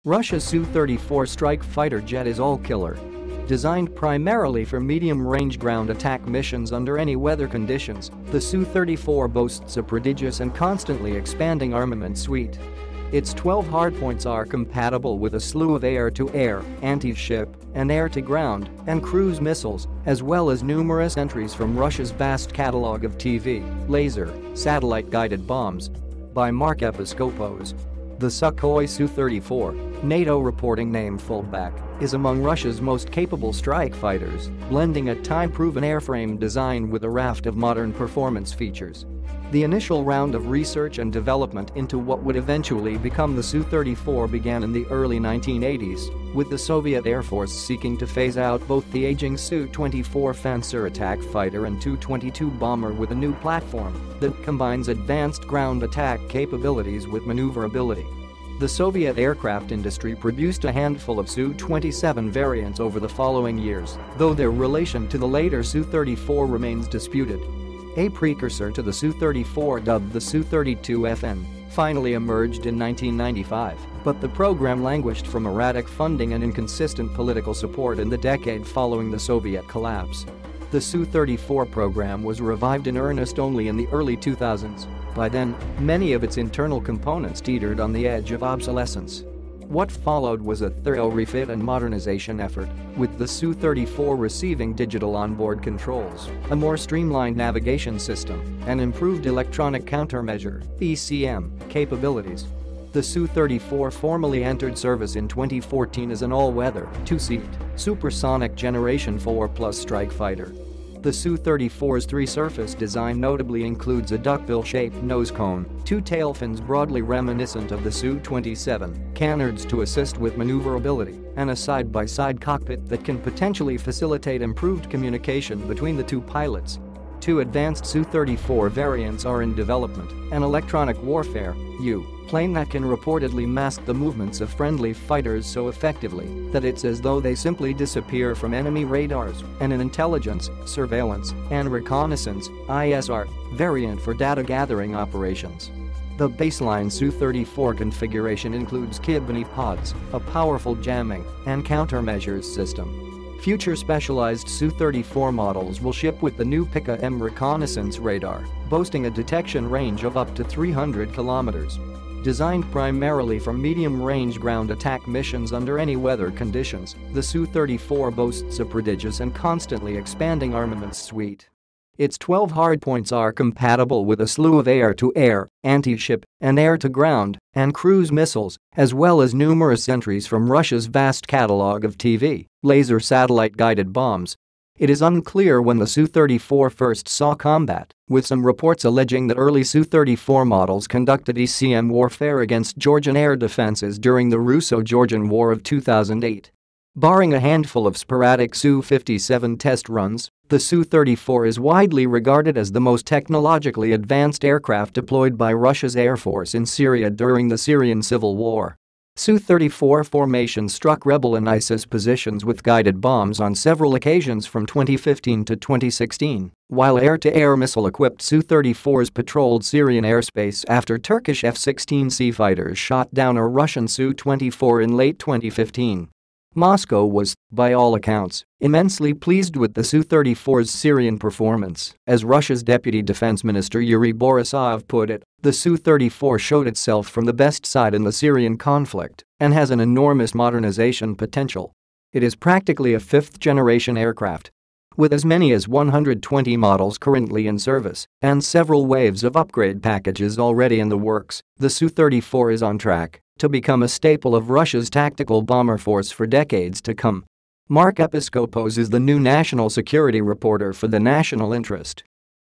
Russia's Su-34 strike fighter jet is all-killer. Designed primarily for medium-range ground attack missions under any weather conditions, the Su-34 boasts a prodigious and constantly expanding armament suite. Its 12 hardpoints are compatible with a slew of air-to-air, anti-ship, and air-to-ground, and cruise missiles, as well as numerous entries from Russia's vast catalog of TV, laser, satellite-guided bombs. By Mark Episkopos. The Sukhoi Su-34, NATO reporting name fullback, is among Russia's most capable strike fighters, blending a time-proven airframe design with a raft of modern performance features. The initial round of research and development into what would eventually become the Su-34 began in the early 1980s, with the Soviet Air Force seeking to phase out both the aging Su-24 Panzer attack fighter and Tu-22 bomber with a new platform that combines advanced ground attack capabilities with maneuverability. The Soviet aircraft industry produced a handful of Su-27 variants over the following years, though their relation to the later Su-34 remains disputed. A precursor to the Su-34, dubbed the Su-32FN, finally emerged in 1995, but the program languished from erratic funding and inconsistent political support in the decade following the Soviet collapse. The Su-34 program was revived in earnest only in the early 2000s. By then, many of its internal components teetered on the edge of obsolescence. What followed was a thorough refit and modernization effort, with the Su-34 receiving digital onboard controls, a more streamlined navigation system, and improved electronic countermeasure (ECM) capabilities. The Su-34 formally entered service in 2014 as an all-weather, two-seat, supersonic Generation 4+ strike fighter. The Su-34's three-surface design notably includes a duckbill-shaped nose cone, two tail fins broadly reminiscent of the Su-27, canards to assist with maneuverability, and a side-by-side cockpit that can potentially facilitate improved communication between the two pilots. Two advanced Su-34 variants are in development, an electronic warfare plane that can reportedly mask the movements of friendly fighters so effectively that it's as though they simply disappear from enemy radars, and an intelligence, surveillance, and reconnaissance (ISR) variant for data-gathering operations. The baseline Su-34 configuration includes Kibani pods, a powerful jamming and countermeasures system. Future specialized Su-34 models will ship with the new Pika-M reconnaissance radar, boasting a detection range of up to 300 kilometers. Designed primarily for medium-range ground attack missions under any weather conditions, the Su-34 boasts a prodigious and constantly expanding armaments suite. Its 12 hardpoints are compatible with a slew of air-to-air, anti-ship, and air-to-ground, and cruise missiles, as well as numerous entries from Russia's vast catalog of TV, laser satellite-guided bombs. It is unclear when the Su-34 first saw combat, with some reports alleging that early Su-34 models conducted ECM warfare against Georgian air defenses during the Russo-Georgian War of 2008. Barring a handful of sporadic Su-57 test runs, the Su-34 is widely regarded as the most technologically advanced aircraft deployed by Russia's Air Force in Syria during the Syrian civil war. Su-34 formation struck rebel and ISIS positions with guided bombs on several occasions from 2015 to 2016, while air-to-air missile-equipped Su-34s patrolled Syrian airspace after Turkish F-16C fighters shot down a Russian Su-24 in late 2015. Moscow was, by all accounts, immensely pleased with the Su-34's Syrian performance. As Russia's Deputy Defense Minister Yuri Borisov put it, the Su-34 showed itself from the best side in the Syrian conflict and has an enormous modernization potential. It is practically a fifth-generation aircraft. With as many as 120 models currently in service and several waves of upgrade packages already in the works, the Su-34 is on track to become a staple of Russia's tactical bomber force for decades to come. Mark Episkopos is the new national security reporter for The National Interest.